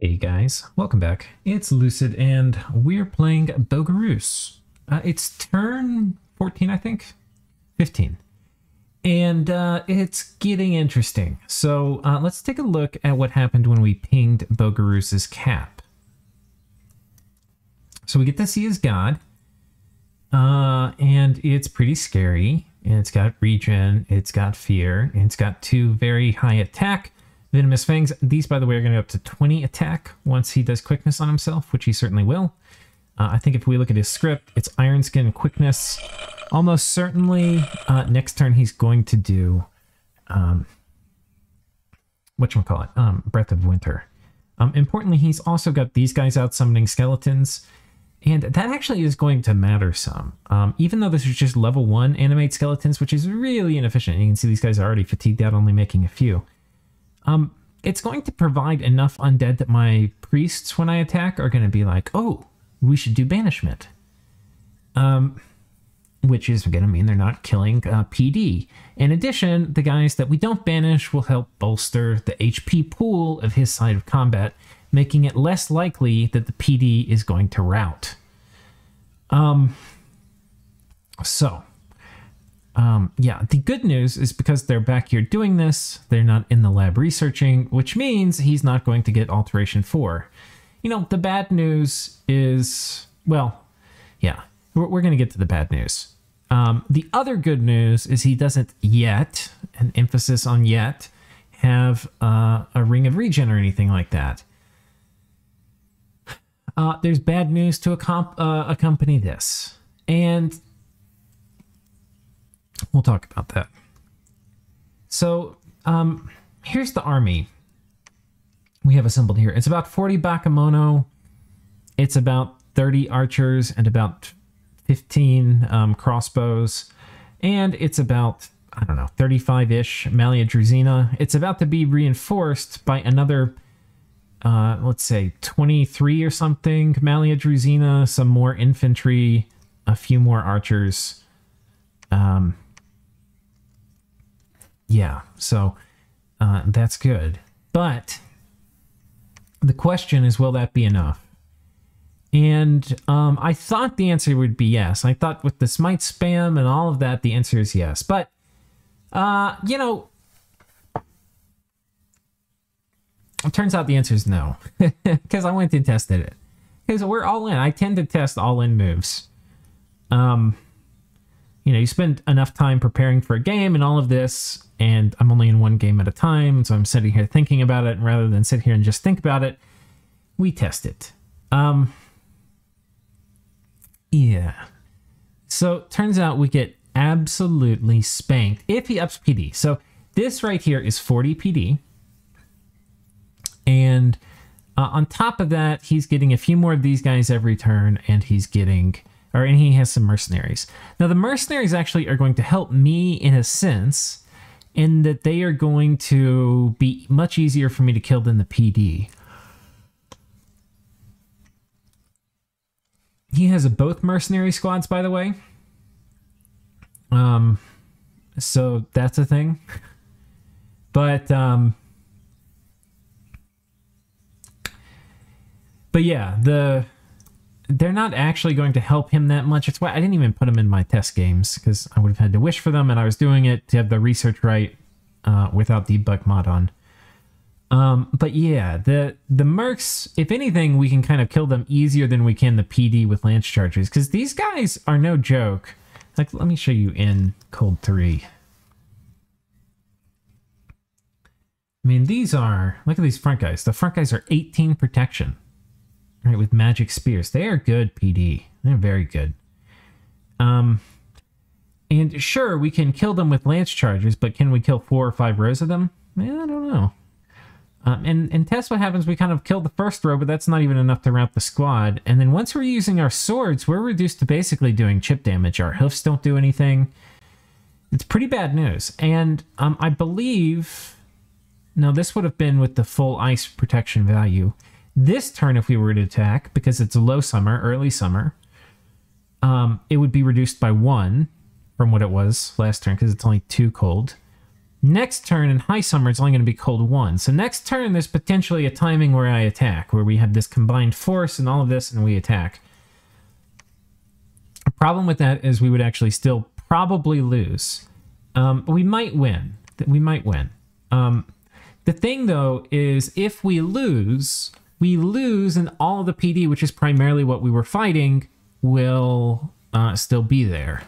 Hey guys, welcome back. It's Lucid and we're playing Bogarus. It's turn 14, I think? 15. And it's getting interesting. So let's take a look at what happened when we pinged Bogarus's cap. So we get to see his god. And it's pretty scary. And it's got regen, it's got fear, and it's got 2 very high attack. Venomous Fangs. These, by the way, are going to go up to 20 attack once he does quickness on himself, which he certainly will. I think if we look at his script, it's Iron Skin quickness. Almost certainly, next turn he's going to do, whatchamacallit, Breath of Winter. Importantly, he's also got these guys out summoning skeletons, and that actually is going to matter some. Even though this is just level 1 animate skeletons, which is really inefficient. You can see these guys are already fatigued out, only making a few. It's going to provide enough undead that my priests, when I attack, are going to be like, oh, we should do banishment. Which is going to mean they're not killing PD. In addition, the guys that we don't banish will help bolster the HP pool of his side of combat, making it less likely that the PD is going to rout. Yeah, the good news is because they're back here doing this, they're not in the lab researching, which means he's not going to get Alteration 4. You know, the bad news is, well, yeah, we're going to get to the bad news. The other good news is he doesn't yet, an emphasis on yet, have a Ring of Regen or anything like that. There's bad news to accompany this, and we'll talk about that. So, here's the army we have assembled here. It's about 40 Bakemono. It's about 30 archers and about 15 crossbows. And it's about, I don't know, 35-ish Malia Druzina. It's about to be reinforced by another, let's say, 23 or something Malia Druzina, some more infantry, a few more archers. Yeah, so that's good. But the question is, will that be enough? And I thought the answer would be yes. I thought with the smite spam and all of that, the answer is yes. But, you know, it turns out the answer is no. Because I went and tested it. Because we're all in. I tend to test all-in moves. You know, you spend enough time preparing for a game and all of this, and I'm only in one game at a time, so I'm sitting here thinking about it, and rather than sit here and just think about it, we test it. Yeah. So, turns out we get absolutely spanked if he ups PD. So, this right here is 40 PD, and on top of that, he's getting a few more of these guys every turn, and he's getting... and he has some mercenaries. Now, the mercenaries actually are going to help me in a sense, in that they are going to be much easier for me to kill than the PD. He has both mercenary squads, by the way. So that's a thing. But yeah, they're not actually going to help him that much. It's why I didn't even put them in my test games, because I would have had to wish for them, and I was doing it to have the research right without debug mod on. But yeah, the mercs, if anything, we can kind of kill them easier than we can the PD with lance charges, because these guys are no joke. Like, let me show you in Cold 3. I mean, these are, look at these front guys. The front guys are 18 protection. Right, with magic spears. They are good PD. They're very good. And sure, we can kill them with lance charges, but can we kill 4 or 5 rows of them? I don't know. And test what happens. We kind of kill the first row, but that's not even enough to rout the squad. And then once we're using our swords, we're reduced to basically doing chip damage. Our hoofs don't do anything. It's pretty bad news. And I believe... Now, this would have been with the full ice protection value. This turn, if we were to attack, because it's low summer, early summer, it would be reduced by 1 from what it was last turn, because it's only 2 cold. Next turn in high summer, it's only going to be cold 1. So next turn, there's potentially a timing where I attack, where we have this combined force and all of this, and we attack. The problem with that is we would actually still probably lose. We might win. We might win. The thing, though, is if we lose and all the PD, which is primarily what we were fighting, will still be there.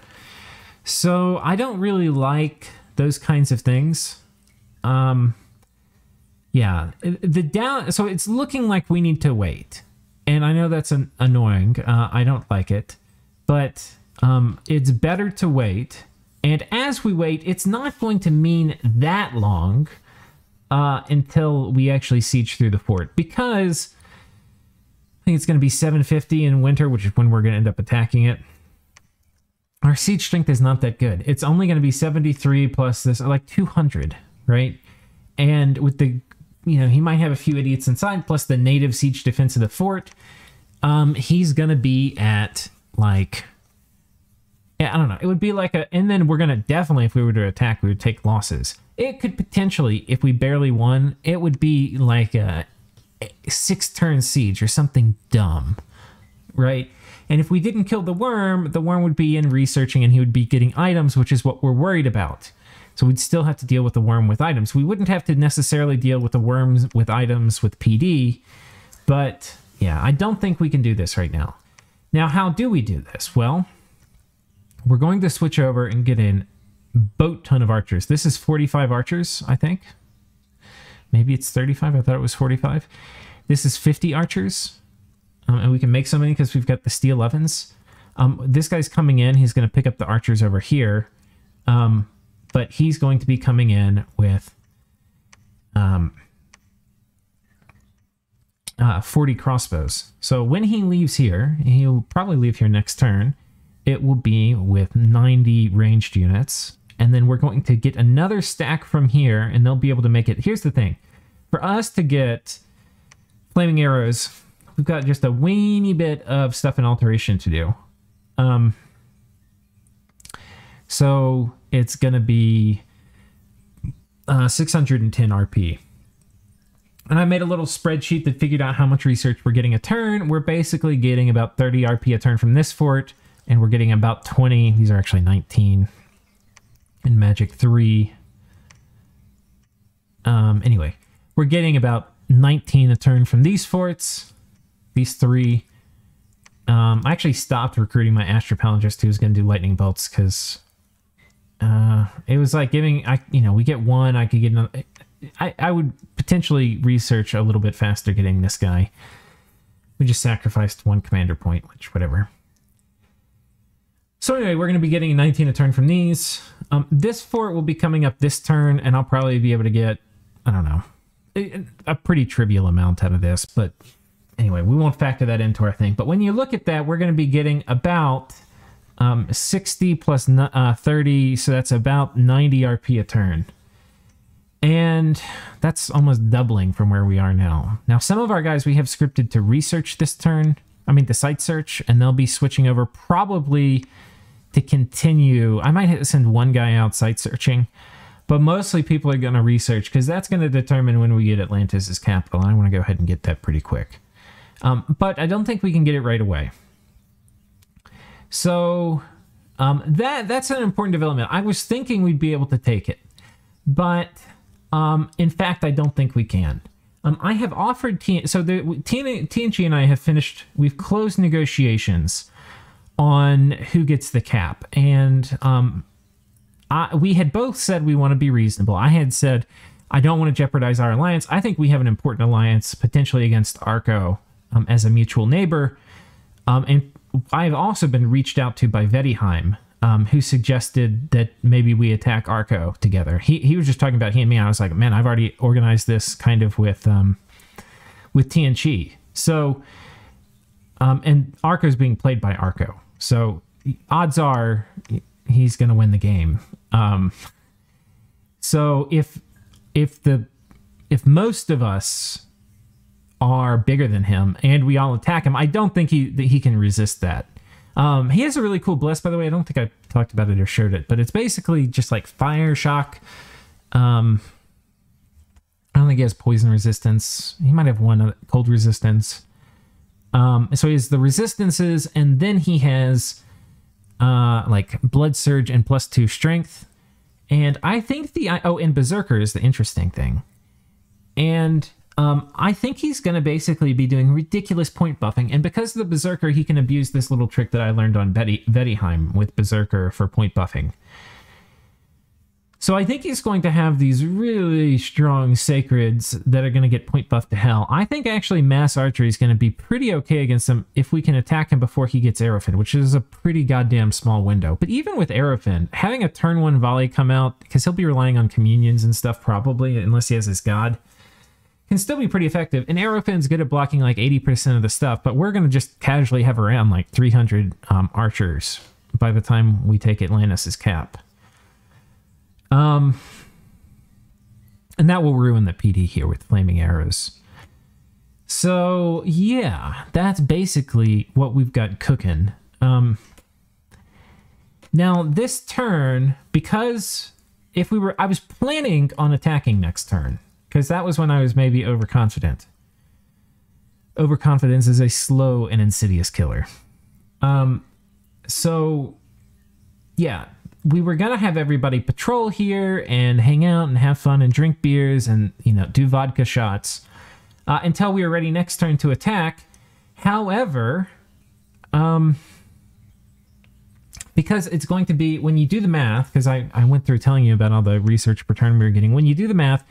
So I don't really like those kinds of things. Yeah, so it's looking like we need to wait. And I know that's annoying. I don't like it. But it's better to wait. And as we wait, it's not going to mean that long until we actually siege through the fort. Because I think it's going to be 750 in winter, which is when we're going to end up attacking it. Our siege strength is not that good. It's only going to be 73 plus this, like 200, right? And with the, he might have a few idiots inside, plus the native siege defense of the fort. He's going to be at, like, I don't know. It would be like and then we're going to definitely, if we were to attack, we would take losses. It could potentially, if we barely won, it would be like a 6-turn siege or something dumb, right? And if we didn't kill the worm would be in researching and he would be getting items, which is what we're worried about. So we'd still have to deal with the worm with items. We wouldn't have to necessarily deal with the worms with items with PD, but yeah, I don't think we can do this right now. Now, how do we do this? Well, we're going to switch over and get in boat ton of archers. This is 45 archers, I think. Maybe it's 35. I thought it was 45. This is 50 archers. And we can make so many because we've got the steel ovens. This guy's coming in. He's going to pick up the archers over here. But he's going to be coming in with 40 crossbows. So when he leaves here, he'll probably leave here next turn. It will be with 90 ranged units. And then we're going to get another stack from here, and they'll be able to make it. Here's the thing. For us to get flaming arrows, we've got just a weeny bit of stuff and alteration to do. So it's going to be 610 RP. And I made a little spreadsheet that figured out how much research we're getting a turn. We're basically getting about 30 RP a turn from this fort, and we're getting about 20. These are actually 19 in Magic 3. Anyway, we're getting about 19 a turn from these forts. These 3. I actually stopped recruiting my Astropalagist who was going to do lightning bolts because it was like giving, we get 1, I could get another. I would potentially research a little bit faster getting this guy. We just sacrificed 1 commander point, which whatever. So anyway, we're going to be getting 19 a turn from these. This fort will be coming up this turn, and I'll probably be able to get, I don't know, a pretty trivial amount out of this, but anyway, we won't factor that into our thing. But when you look at that, we're going to be getting about 60 plus 30, so that's about 90 RP a turn. And that's almost doubling from where we are now. Now, some of our guys we have scripted to research this turn, the site search, and they'll be switching over probably to continue. I might send one guy out site searching, but mostly people are going to research because that's going to determine when we get Atlantis as capital. I want to go ahead and get that pretty quick. But I don't think we can get it right away. So that's an important development. I was thinking we'd be able to take it, but in fact, I don't think we can. I have offered TNG and I have finished. We've closed negotiations on who gets the cap, and we had both said we want to be reasonable. I had said I don't want to jeopardize our alliance. I think we have an important alliance potentially against Arco as a mutual neighbor, and I've also been reached out to by Vettihheim, who suggested that maybe we attack Arco together. He was just talking about he and me. I was like, man, I've already organized this kind of with TNG. So, and Arco's being played by Arco. So odds are he's going to win the game. So if most of us are bigger than him and we all attack him, I don't think he can resist that. He has a really cool bless, by the way. I don't think I talked about it or showed it, but it's basically just like fire shock, I don't think he has poison resistance. He might have one cold resistance. So he has the resistances, and then he has like blood surge and +2 strength. And I think and Berserker is the interesting thing. And I think he's going to basically be doing ridiculous point buffing. And because of the Berserker, he can abuse this little trick that I learned on Vettiheim with Berserker for point buffing. So I think he's going to have these really strong Sacreds that are going to get point buffed to hell. I think actually Mass Archery is going to be pretty okay against him if we can attack him before he gets Aerofin, which is a pretty goddamn small window. But even with Aerofin, having a turn 1 volley come out, because he'll be relying on communions and stuff probably, unless he has his god, can still be pretty effective. And Aerofin's good at blocking like 80% of the stuff, but we're going to just casually have around like 300 archers by the time we take Atlantis' cap. And that will ruin the PD here with flaming arrows. So yeah, that's basically what we've got cooking. Now this turn, because I was planning on attacking next turn, because that was when I was maybe overconfident. Overconfidence is a slow and insidious killer. So yeah, we were going to have everybody patrol here and hang out and have fun and drink beers and, you know, do vodka shots until we were ready next turn to attack. However, because it's going to be, when you do the math, because I went through telling you about all the research per turn we were getting. When you do the math,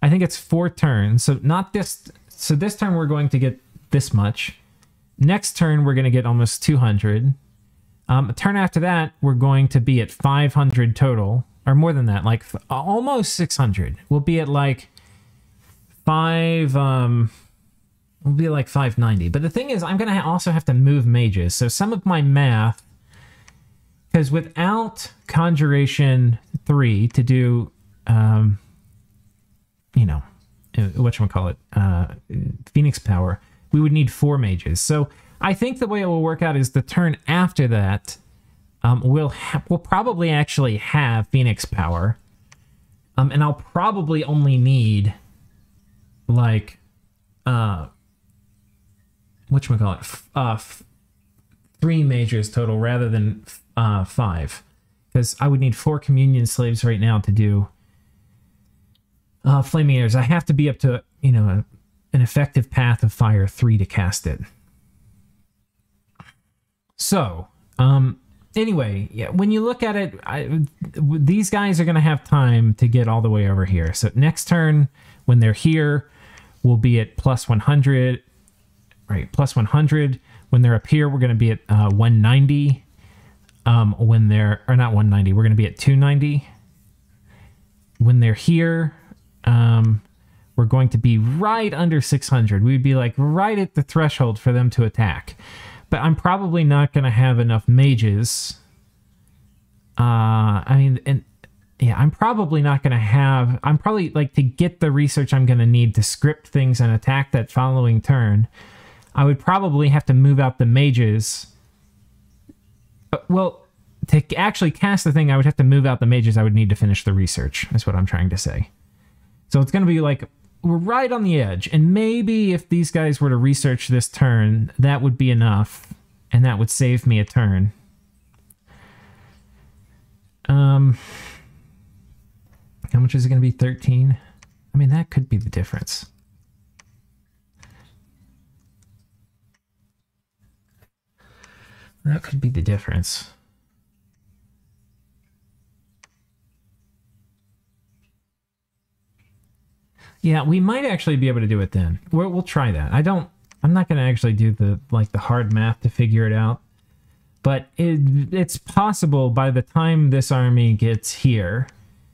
I think it's 4 turns. So not this. So this turn we're going to get this much. Next turn we're going to get almost 200. A turn after that, we're going to be at 500 total, or more than that, like almost 600. We'll be at like we'll be like 590. But the thing is, I'm going to also have to move mages. So some of my math, because without Conjuration 3 to do, you know, whatchamacallit, Phoenix Power, we would need 4 mages. So I think the way it will work out is the turn after that, we'll probably actually have Phoenix Power, and I'll probably only need like whatchamacallit, 3 majors total rather than 5, because I would need 4 communion slaves right now to do Flaming Arrows. I have to be up to, you know, an effective Path of Fire 3 to cast it. So, anyway, yeah, when you look at it, these guys are going to have time to get all the way over here. So next turn, when they're here, we'll be at +100, right? +100. When they're up here, we're going to be at 190. When they're, or not 190, we're going to be at 290. When they're here, we're going to be right under 600. We'd be like right at the threshold for them to attack. But I'm probably not going to have enough mages. I mean, and yeah, I'm probably not going to have... I'm probably, like, to get the research I'm going to need to script things and attack that following turn, I would probably have to move out the mages. Well, to actually cast the thing, I would have to move out the mages. I would need to finish the research, is what I'm trying to say. So it's going to be like... We're right on the edge, and maybe if these guys were to research this turn, that would be enough, and that would save me a turn. How much is it going to be? 13? I mean, that could be the difference. That could be the difference. Yeah, we might actually be able to do it then. We'll try that. I'm not going to actually do the hard math to figure it out. But it's possible by the time this army gets here.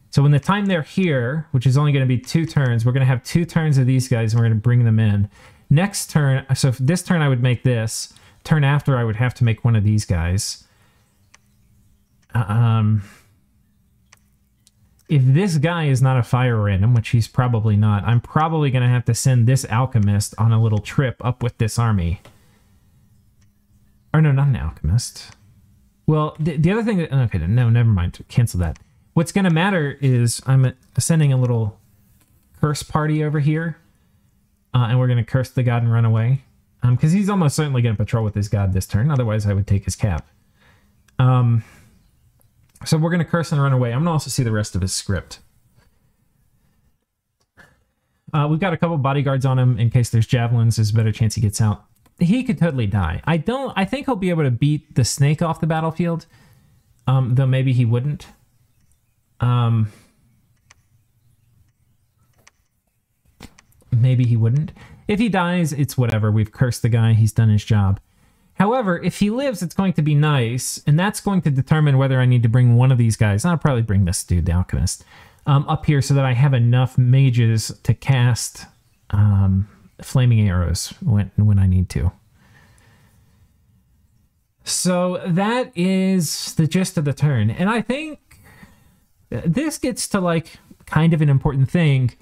So when the time they're here, which is only going to be 2 turns, we're going to have 2 turns of these guys and we're going to bring them in. Next turn, so if this turn I would make this. Turn after I would have to make one of these guys. If this guy is not a fire random, which he's probably not, I'm probably going to have to send this alchemist on a little trip up with this army. Or no, not an alchemist. Well, the other thing that... Okay, no, never mind. Cancel that. What's going to matter is I'm sending a little curse party over here, and we're going to curse the god and run away, because he's almost certainly going to patrol with his god this turn. Otherwise, I would take his cap. So we're going to curse and run away. I'm going to also see the rest of his script. We've got a couple bodyguards on him in case there's javelins. There's a better chance he gets out. He could totally die. I think he'll be able to beat the snake off the battlefield, though maybe he wouldn't. Maybe he wouldn't. If he dies, it's whatever. We've cursed the guy. He's done his job. However, if he lives, it's going to be nice, and that's going to determine whether I need to bring one of these guys. I'll probably bring this dude, the Alchemist, up here so that I have enough mages to cast flaming arrows when I need to. So that is the gist of the turn. And I think this gets to like kind of an important thing,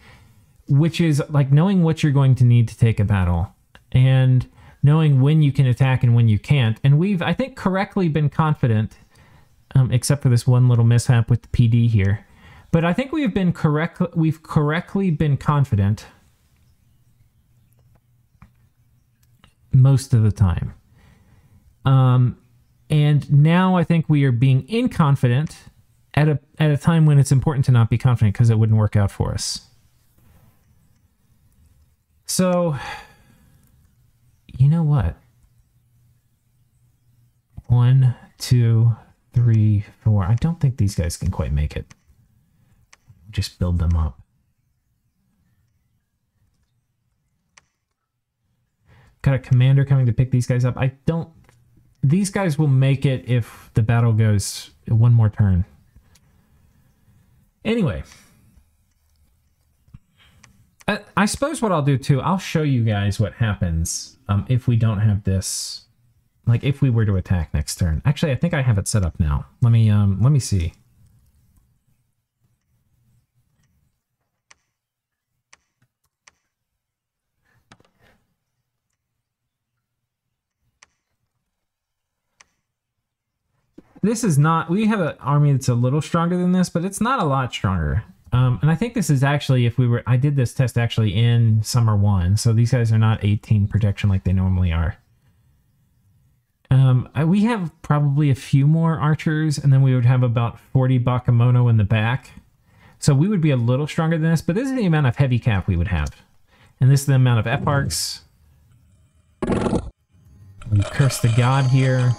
which is like knowing what you're going to need to take a battle and knowing when you can attack and when you can't. And we've, I think, correctly been confident, except for this one little mishap with the PD here. But I think we've correctly been confident most of the time. And now I think we are being inconfident at a time when it's important to not be confident because it wouldn't work out for us. So, you know what? 1, 2, 3, 4. I don't think these guys can quite make it. Just build them up. Got a commander coming to pick these guys up. These guys will make it if the battle goes one more turn. Anyway. I suppose what I'll do too, I'll show you guys what happens if we don't have this. Like if we were to attack next turn. Actually, I think I have it set up now. Let me see. This is not, we have an army that's a little stronger than this, but it's not a lot stronger. And I think this is actually, I did this test actually in Summer 1, so these guys are not 18 protection like they normally are. We have probably a few more archers, and then we would have about 40 Bakemono in the back. So we would be a little stronger than this, but this is the amount of heavy cap we would have. And this is the amount of eparchs. We curse the god here.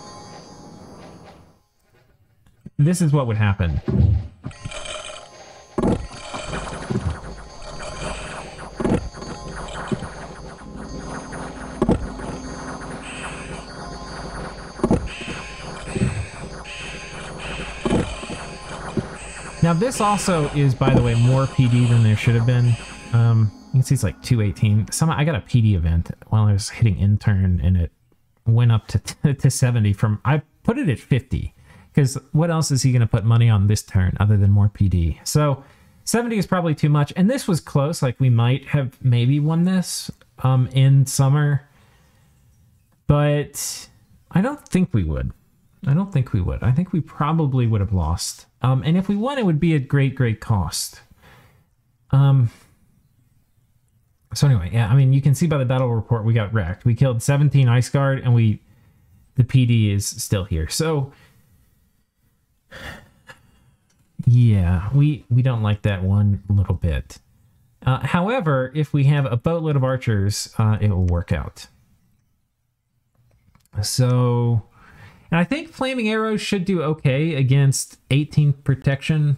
This is what would happen. Now this also is, by the way, more PD than there should have been. You can see it's like 218. I got a PD event while I was hitting intern, and it went up to 70 from, I put it at 50. Because what else is he going to put money on this turn other than more PD? So 70 is probably too much. And this was close. Like we might have maybe won this in summer. But I don't think we would. I think we probably would have lost. And if we won, it would be at great, great cost. So anyway, yeah, I mean, you can see by the battle report, we got wrecked. We killed 17 Ice Guard, and the PD is still here. So yeah, we don't like that one little bit. However, if we have a boatload of archers, it will work out. So, and I think flaming arrows should do okay against 18 protection.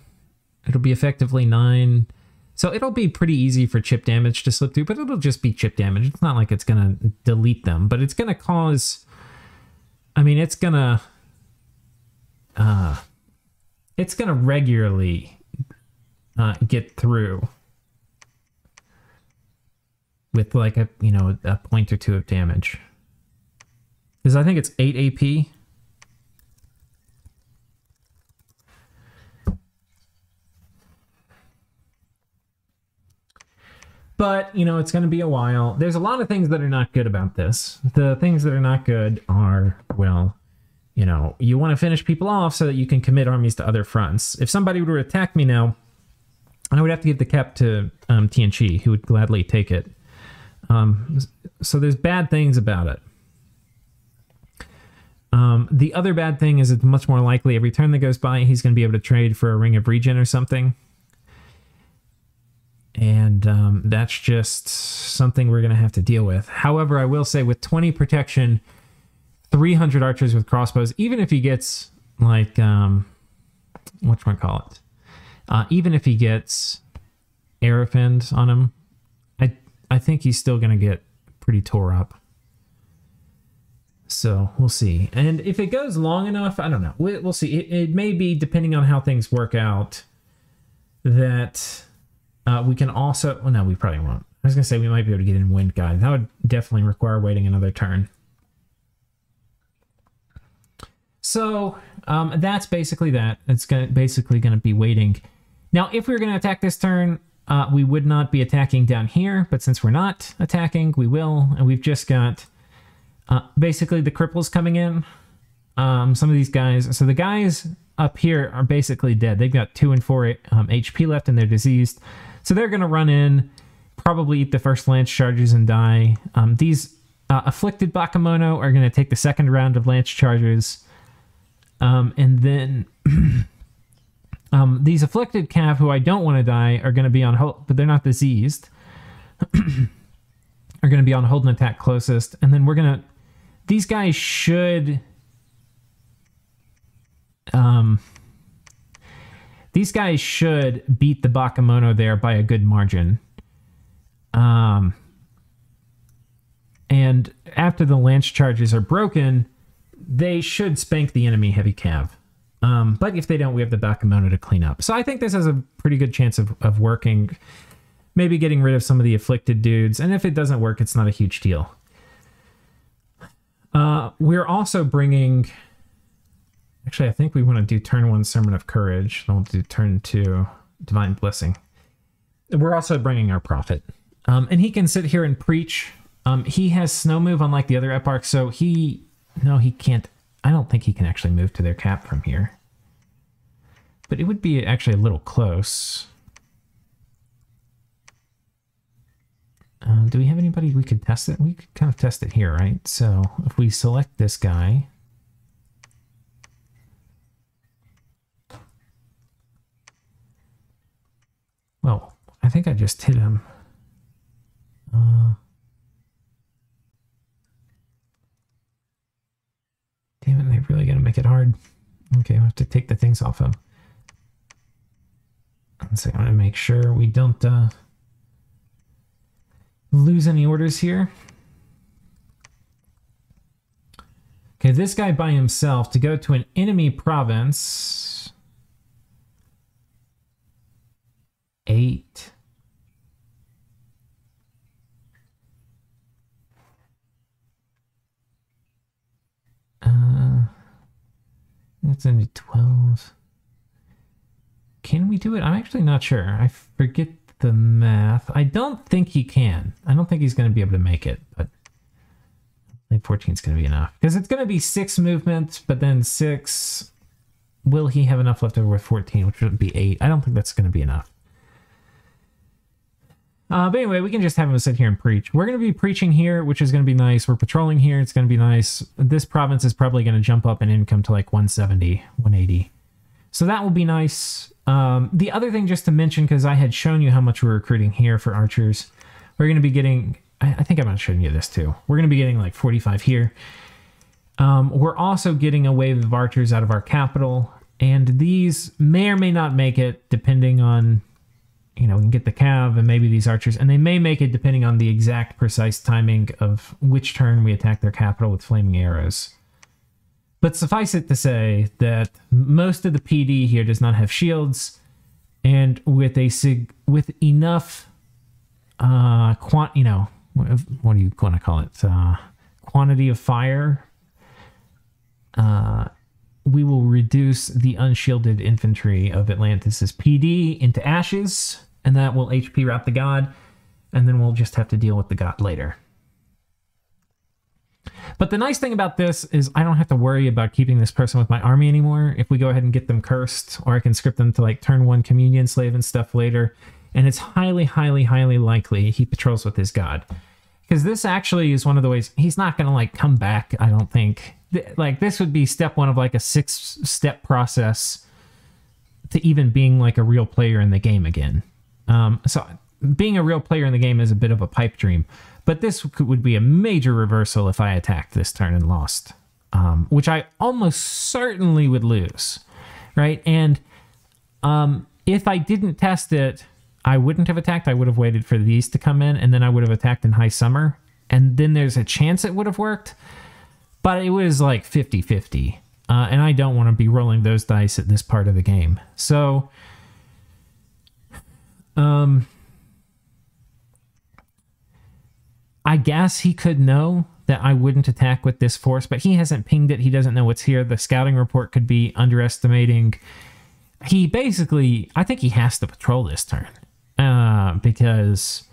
It'll be effectively 9. So it'll be pretty easy for chip damage to slip through, but it'll just be chip damage. It's not like it's going to delete them, but it's going to cause, I mean, it's going to regularly get through with like a point or two of damage. Because I think it's 8 AP. But, it's going to be a while. There's a lot of things that are not good about this. The things that are not good are, well, you know, you want to finish people off so that you can commit armies to other fronts. If somebody were to attack me now, I would have to give the cap to Tianchi, who would gladly take it. So there's bad things about it. The other bad thing is it's much more likely every turn that goes by, he's going to be able to trade for a Ring of Regen or something. And that's just something we're going to have to deal with. However, I will say with 20 protection, 300 archers with crossbows, even if he gets, like, whatchamacallit, even if he gets Aerophend on him, I think he's still going to get pretty tore up. So we'll see. And if it goes long enough, I don't know. We'll see. It may be, depending on how things work out, that we can also... Well, no, we probably won't. I was going to say we might be able to get in Wind Guide. That would definitely require waiting another turn. So that's basically that. It's basically going to be waiting. Now, if we were going to attack this turn, we would not be attacking down here. But since we're not attacking, we will. And we've just got... basically the cripples coming in. Some of these guys, so the guys up here are basically dead. They've got 2 and 4 HP left and they're diseased. So they're going to run in, probably eat the first lance charges and die. These afflicted Bakemono are going to take the second round of lance charges. And then these afflicted Cav, who I don't want to die, are going to be on hold, but they're not diseased. Are going to be on hold and attack closest. And then we're going to... These guys should... these guys should beat the Bakemono there by a good margin. And after the lance charges are broken, they should spank the enemy heavy cav. But if they don't, we have the Bakemono to clean up. So I think this has a pretty good chance of working. Maybe getting rid of some of the afflicted dudes. And if it doesn't work, it's not a huge deal. We're also bringing... Actually, I think we want to do turn 1 Sermon of Courage. Then we'll do turn 2 Divine Blessing. We're also bringing our Prophet. And he can sit here and preach. He has snow move unlike the other eparchs, so he... No, he can't... I don't think he can actually move to their cap from here. But it would be actually a little close. Do we have anybody we could test it? We could kind of test it here, right? So if we select this guy... Well, I think I just hit him. Damn it, they're really gonna make it hard. Okay, we'll have to take the things off him. So I'm gonna make sure we don't lose any orders here. Okay, this guy by himself to go to an enemy province. 8. That's only 12. Can we do it? I'm actually not sure. I forget the math. I don't think he can. I don't think he's going to be able to make it, but I think 14 is going to be enough. Because it's going to be 6 movement, but then 6... Will he have enough left over with 14, which would be 8? I don't think that's going to be enough. But anyway, we can just have him sit here and preach. We're going to be preaching here, which is going to be nice. We're patrolling here. It's going to be nice. This province is probably going to jump up in income to like 170, 180. So that will be nice. The other thing just to mention, because I had shown you how much we're recruiting here for archers, we're going to be getting... I think I'm going to show you this too. We're going to be getting like 45 here. We're also getting a wave of archers out of our capital. And these may or may not make it, depending on... You know, we can get the cav and maybe these archers, and they may make it depending on the exact precise timing of which turn we attack their capital with flaming arrows. But suffice it to say that most of the PD here does not have shields, and with enough what do you want to call it? Quantity of fire, we will reduce the unshielded infantry of Atlantis' PD into ashes. And that will HP wrap the god, and then we'll just have to deal with the god later. But the nice thing about this is I don't have to worry about keeping this person with my army anymore. If we go ahead and get them cursed, or I can script them to like turn 1 communion slave and stuff later. And it's highly, highly, highly likely he patrols with his god. Because this actually is one of the ways he's not going to like come back, I don't think. Like this would be step 1 of like a 6-step process to even being like a real player in the game again. So being a real player in the game is a bit of a pipe dream. But this would be a major reversal if I attacked this turn and lost. Which I almost certainly would lose. Right? And if I didn't test it, I wouldn't have attacked. I would have waited for these to come in, and then I would have attacked in high summer. And then there's a chance it would have worked. But it was like 50-50. And I don't want to be rolling those dice at this part of the game. So, I guess he could know that I wouldn't attack with this force, but he hasn't pinged it. He doesn't know what's here. The scouting report could be underestimating. He basically, I think he has to patrol this turn. Because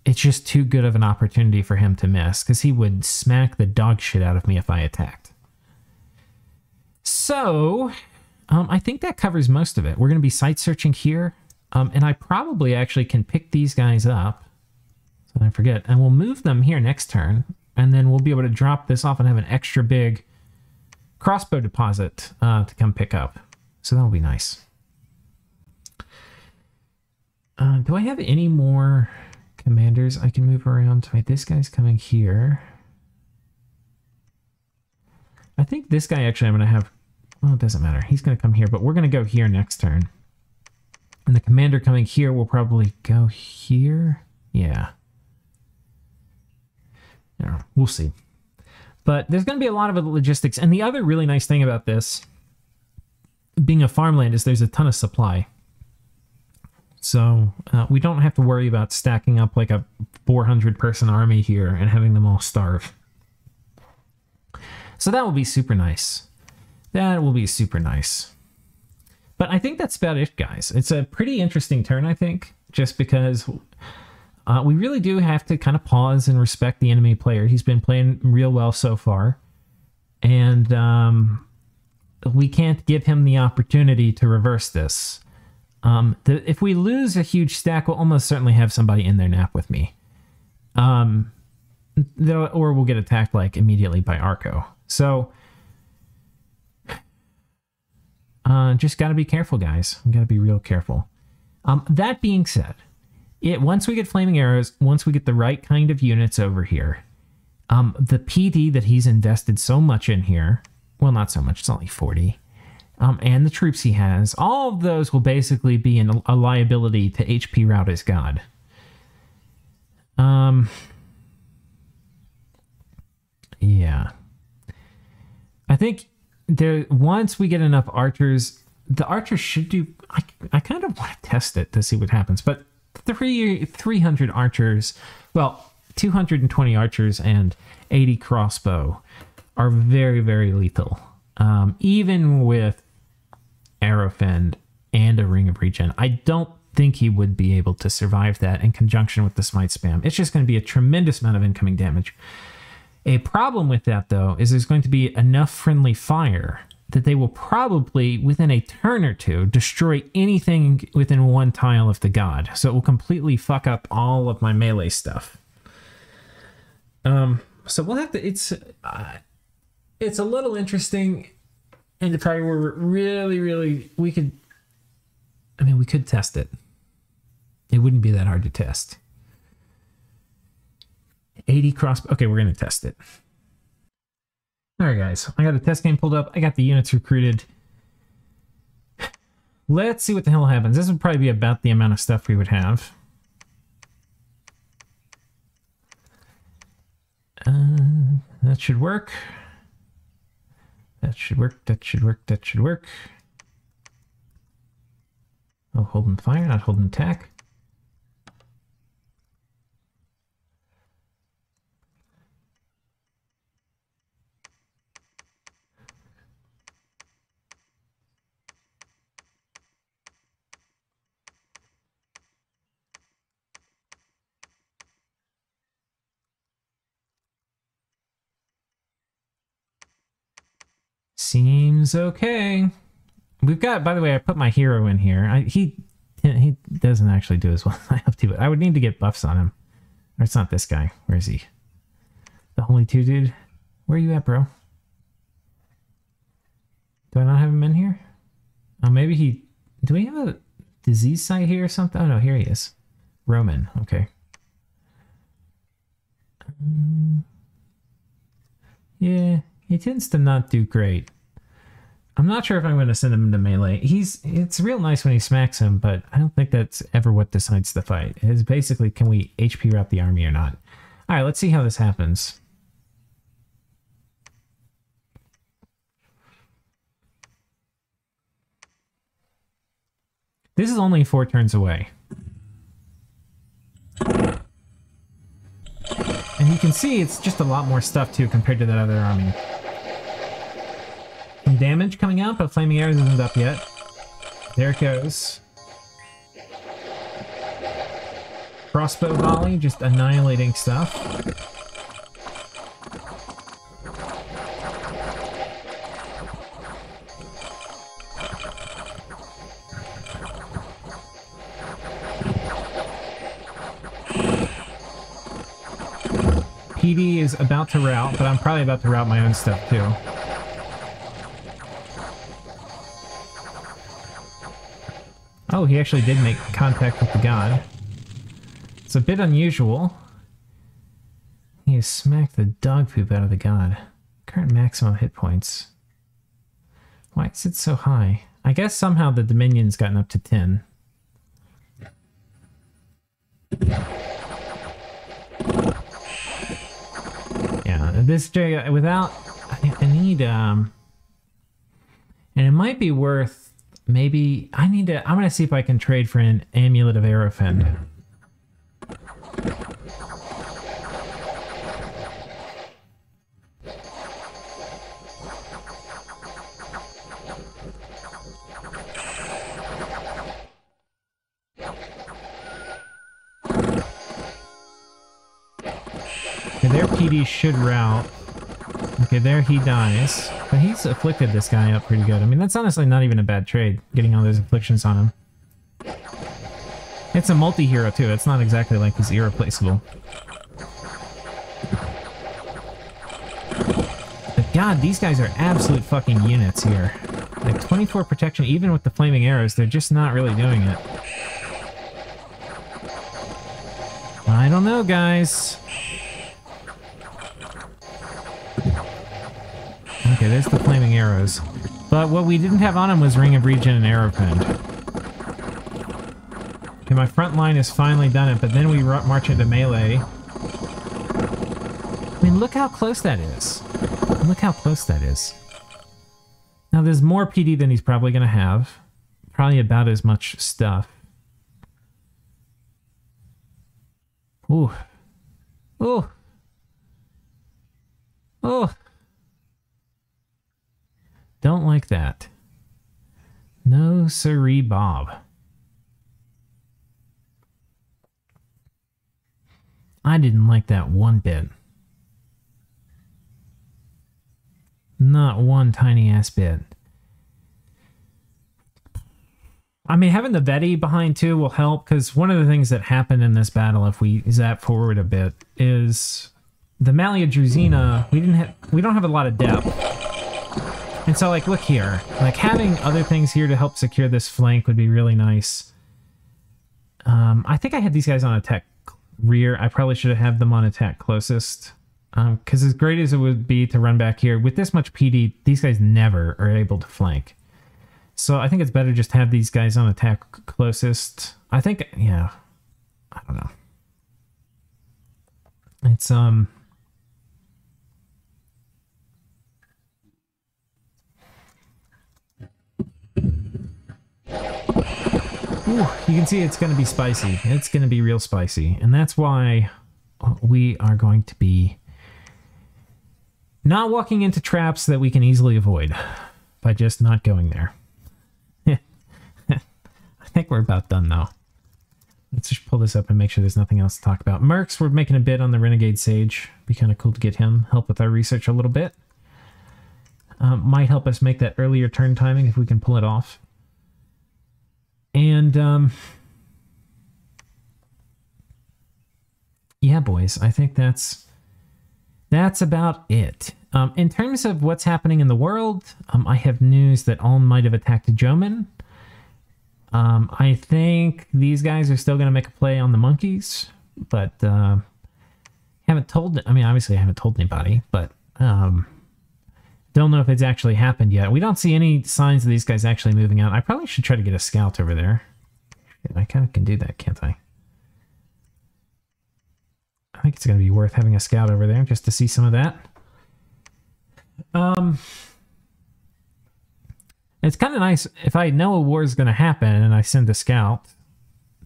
it's just too good of an opportunity for him to miss, because he would smack the dog shit out of me if I attacked. So, I think that covers most of it. We're going to be site searching here, and I probably actually can pick these guys up, so I forget, and we'll move them here next turn, and then we'll be able to drop this off and have an extra big crossbow deposit to come pick up. So that'll be nice. Do I have any more commanders I can move around? Wait, this guy's coming here. I think this guy actually I'm going to have... Well, it doesn't matter. He's going to come here, but we're going to go here next turn. And the commander coming here will probably go here. Yeah. Yeah, we'll see. But there's going to be a lot of logistics. And the other really nice thing about this, being a farmland, is there's a ton of supply. So we don't have to worry about stacking up like a 400-person army here and having them all starve. So that will be super nice. That will be super nice. But I think that's about it, guys. It's a pretty interesting turn, I think, just because we really do have to kind of pause and respect the enemy player. He's been playing real well so far. And we can't give him the opportunity to reverse this. If we lose a huge stack, we'll almost certainly have somebody in their nap with me. Or we'll get attacked like immediately by Arco. So, just got to be careful, guys. We got to be real careful. That being said, once we get flaming arrows, once we get the right kind of units over here, the PD that he's invested so much in here, well, not so much, it's only 40, and the troops he has, all of those will basically be a liability to HP route his god. Yeah. I think once we get enough archers, the archers should do... I kind of want to test it to see what happens, but 300 archers, well, 220 archers and 80 crossbow are very, very lethal. Even with Arrowfend and a Ring of Regen, I don't think he would be able to survive that in conjunction with the Smite Spam. It's just going to be a tremendous amount of incoming damage. A problem with that, though, is there's going to be enough friendly fire that they will probably, within a turn or two, destroy anything within 1 tile of the god. So it will completely fuck up all of my melee stuff. So we'll have to... It's a little interesting, and if I were really... We could test it. It wouldn't be that hard to test. 80 crossbow. Okay, we're going to test it. All right, guys. I got a test game pulled up. I got the units recruited. Let's see what the hell happens. This would probably be about the amount of stuff we would have. That should work. That should work. That should work. That should work. Oh, holding fire, not holding attack. Seems okay. We've got, by the way, I put my hero in here. He doesn't actually do as well as I have to, but I would need to get buffs on him. Or it's not this guy. Where is he? The Holy Two dude? Where are you at, bro? Do I not have him in here? Oh, maybe he... Do we have a disease site here or something? Oh, no, here he is. Roman, okay. Yeah, he tends to not do great. I'm not sure if I'm going to send him into melee. It's real nice when he smacks him, but I don't think that's ever what decides the fight. It is basically, can we HP wrap the army or not? All right, let's see how this happens. This is only 4 turns away. And you can see it's just a lot more stuff too compared to that other army. Some damage coming out, but Flaming Arrows isn't up yet. There it goes. Crossbow volley, just annihilating stuff. PD is about to rout, but I'm probably about to rout my own stuff too. Oh, he actually did make contact with the god. It's a bit unusual. He has smacked the dog poop out of the god. Current maximum hit points. Why is it so high? I guess somehow the Dominion's gotten up to 10. Yeah, this J without... I need, and it might be worth... Maybe I'm gonna see if I can trade for an Amulet of Aerofend. Okay, their PD should rout. Okay, there he dies. But he's afflicted this guy up pretty good. I mean, that's honestly not even a bad trade, getting all those afflictions on him. It's a multi-hero, too. It's not exactly like he's irreplaceable. But god, these guys are absolute fucking units here. Like, 24 protection, even with the flaming arrows, they're just not really doing it. I don't know, guys. Okay, there's the flaming arrows. But what we didn't have on him was Ring of Regen and Aeropend. Okay, my front line has finally done it, but then we march into melee. I mean, look how close that is. Look how close that is. Now, there's more PD than he's probably going to have. Probably about as much stuff. Ooh. Ooh. Oh. Don't like that. No siree, Bob. I didn't like that one bit. Not one tiny ass bit. I mean, having the Veti behind too will help, because one of the things that happened in this battle, if we zap forward a bit, is the Malia Druzina, we don't have a lot of depth. And so, like, look here. Like, having other things here to help secure this flank would be really nice. I think I had these guys on attack rear. I probably should have had them on attack closest. Because as great as it would be to run back here, with this much PD, these guys never are able to flank. So I think it's better just to have these guys on attack closest. I think, yeah. I don't know. It's, Ooh, you can see it's going to be spicy. It's going to be real spicy. And that's why we are going to be not walking into traps that we can easily avoid by just not going there. I think we're about done, though. Let's just pull this up and make sure there's nothing else to talk about. Mercs, we're making a bid on the Renegade Sage. Be kind of cool to get him. Help with our research a little bit. might help us make that earlier turn timing if we can pull it off. And yeah, boys, I think that's about it. In terms of what's happening in the world, I have news that Ulm might have attacked Joman. I think these guys are still going to make a play on the monkeys, but haven't told. I mean, obviously, I haven't told anybody, but don't know if it's actually happened yet. We don't see any signs of these guys actually moving out. I probably should try to get a scout over there. I kind of can do that, can't I? I think it's going to be worth having a scout over there just to see some of that. It's kind of nice if I know a war is going to happen and I send a scout.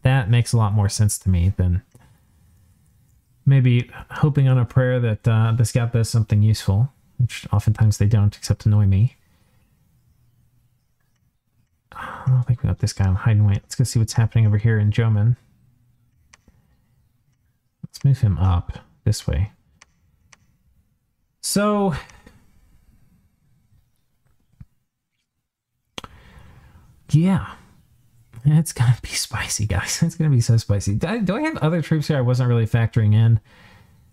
That makes a lot more sense to me than maybe hoping on a prayer that the scout does something useful, which oftentimes they don't, except annoy me. I don't think we got this guy on hide and wait. Let's go see what's happening over here in Joman. Let's move him up this way. So yeah, it's gonna be spicy, guys. It's gonna be so spicy. Do I have other troops here I wasn't really factoring in?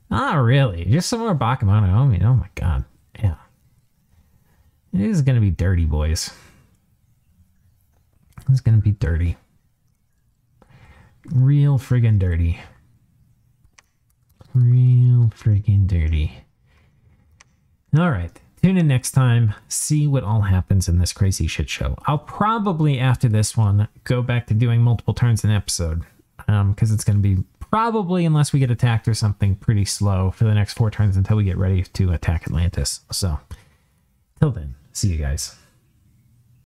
Not really. Just some more Bakemono. I mean, oh my god. Yeah. It is gonna be dirty, boys. It's gonna be dirty. Real friggin' dirty. Real friggin' dirty. Alright. Tune in next time, see what all happens in this crazy shit show. I'll probably, after this one, go back to doing multiple turns an episode. Because it's going to be probably, unless we get attacked or something, pretty slow for the next 4 turns until we get ready to attack Atlantis. So, till then, see you guys.